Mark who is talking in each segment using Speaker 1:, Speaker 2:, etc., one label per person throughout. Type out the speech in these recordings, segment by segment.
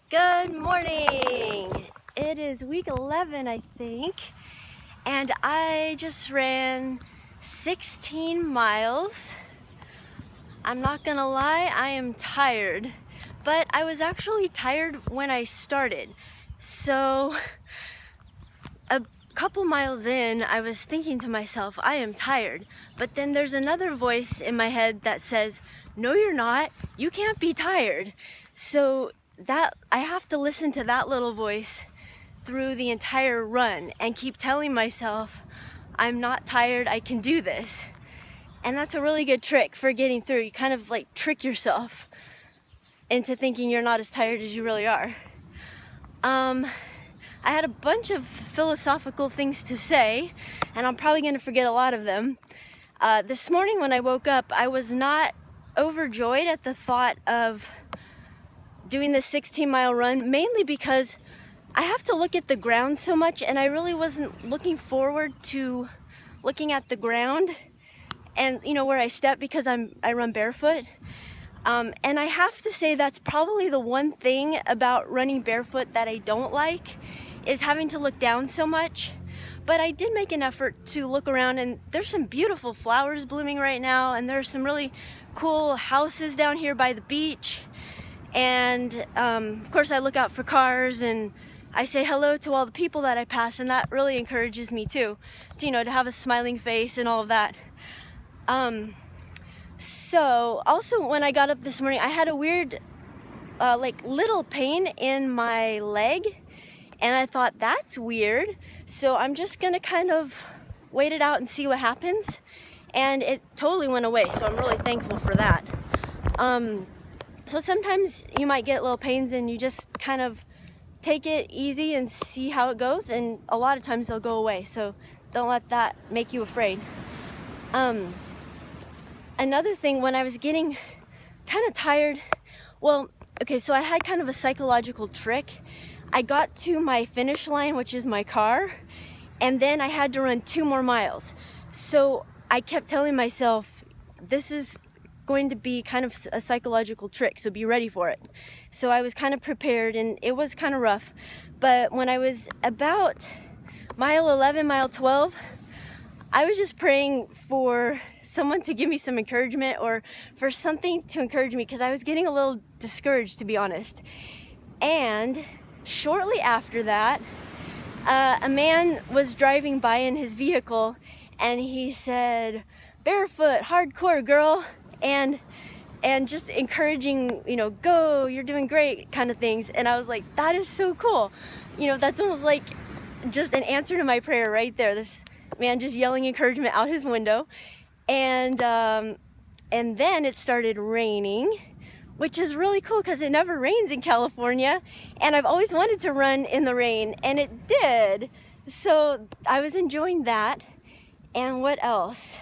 Speaker 1: Good morning! It is week 11, I think, and I just ran 16 miles. I'm not gonna lie, I am tired, but I was actually tired when I started. So a couple miles in, I was thinking to myself, I am tired, but then there's another voice in my head that says, no, you're not, you can't be tired. So that I have to listen to that little voice through the entire run and keep telling myself, I'm not tired, I can do this. And that's a really good trick for getting through. You kind of like trick yourself into thinking you're not as tired as you really are. I had a bunch of philosophical things to say, and I'm probably going to forget a lot of them. This morning when I woke up, I was not overjoyed at the thought of doing this 16-mile run, mainly because I have to look at the ground so much, and I really wasn't looking forward to looking at the ground and where I step, because I run barefoot. And I have to say that's probably the one thing about running barefoot that I don't like, is having to look down so much. But I did make an effort to look around, and there's some beautiful flowers blooming right now, and there's some really cool houses down here by the beach. And of course I look out for cars, and I say hello to all the people that I pass, and that really encourages me too, to have a smiling face and all of that. So also when I got up this morning, I had a weird little pain in my leg, and I thought, that's weird, so I'm just gonna kind of wait it out and see what happens. And it totally went away, so I'm really thankful for that. So sometimes you might get little pains and you just kind of take it easy and see how it goes, and a lot of times they'll go away, so don't let that make you afraid. Another thing, when I was getting kind of tired, so I had kind of a psychological trick. I got to my finish line, which is my car, and then I had to run 2 more miles. So I kept telling myself, this is going to be kind of a psychological trick, so be ready for it. So I was kind of prepared, and it was kind of rough. But when I was about mile 11, mile 12, I was just praying for someone to give me some encouragement, or for something to encourage me, because I was getting a little discouraged, to be honest. And shortly after that, a man was driving by in his vehicle, and he said, "Barefoot, hardcore, girl," and just encouraging, go, you're doing great, kind of things. And I was like, that is so cool. That's almost like just an answer to my prayer right there. This man just yelling encouragement out his window. And then it started raining, which is really cool because it never rains in California, and I've always wanted to run in the rain, and it did. So I was enjoying that. And what else?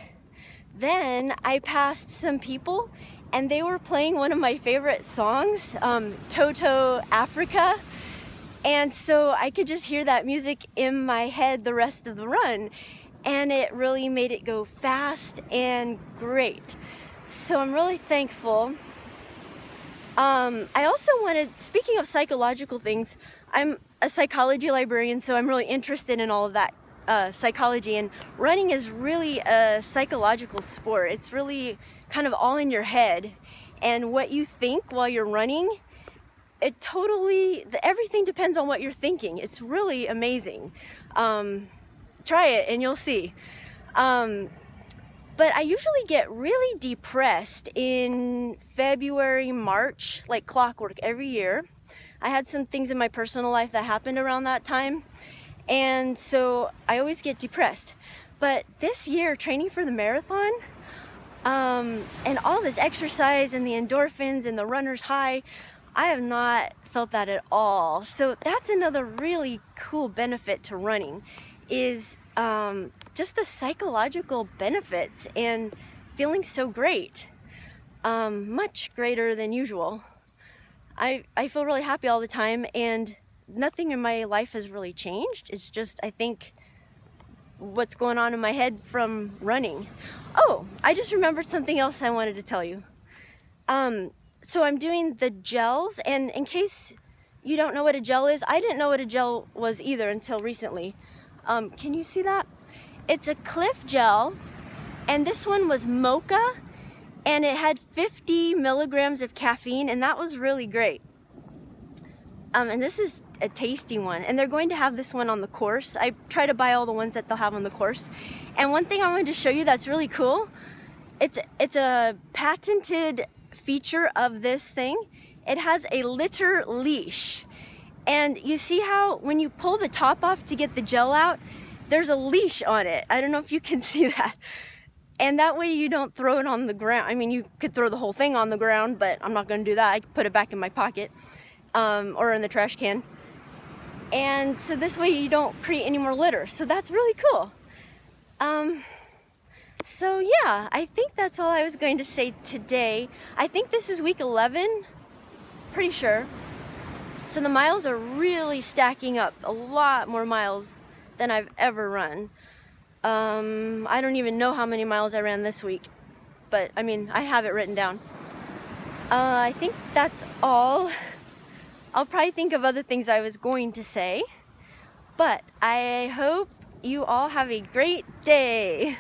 Speaker 1: Then I passed some people, and they were playing one of my favorite songs, Toto Africa. And so I could just hear that music in my head the rest of the run, and it really made it go fast and great. So I'm really thankful. I also speaking of psychological things, I'm a psychology librarian, so I'm really interested in all of that psychology, and running is really a psychological sport. It's really kind of all in your head, and what you think while you're running, everything depends on what you're thinking. It's really amazing. Try it and you'll see. But I usually get really depressed in February, March, like clockwork every year. I had some things in my personal life that happened around that time, and so I always get depressed. But this year, training for the marathon, and all this exercise and the endorphins and the runner's high, I have not felt that at all. So that's another really cool benefit to running, is just the psychological benefits and feeling so great, much greater than usual. I feel really happy all the time, and nothing in my life has really changed. It's just, I think, what's going on in my head from running. Oh, I just remembered something else I wanted to tell you. So I'm doing the gels, and in case you don't know what a gel is? I didn't know what a gel was either until recently. Can you see that? It's a Clif gel, and this one was mocha, and it had 50 milligrams of caffeine, and that was really great. And this is a tasty one, and they're going to have this one on the course. I try to buy all the ones that they'll have on the course. And one thing I wanted to show you that's really cool, it's a patented feature of this thing. It has a litter leash. And you see how when you pull the top off to get the gel out, there's a leash on it. I don't know if you can see that. And that way you don't throw it on the ground. I mean, you could throw the whole thing on the ground, but I'm not gonna do that. I put it back in my pocket or in the trash can. And so this way you don't create any more litter. So that's really cool. So yeah, I think that's all I was going to say today. I think this is week 11, pretty sure. So the miles are really stacking up, a lot more miles than I've ever run. I don't even know how many miles I ran this week, but I mean, I have it written down. I think that's all. I'll probably think of other things I was going to say, but I hope you all have a great day.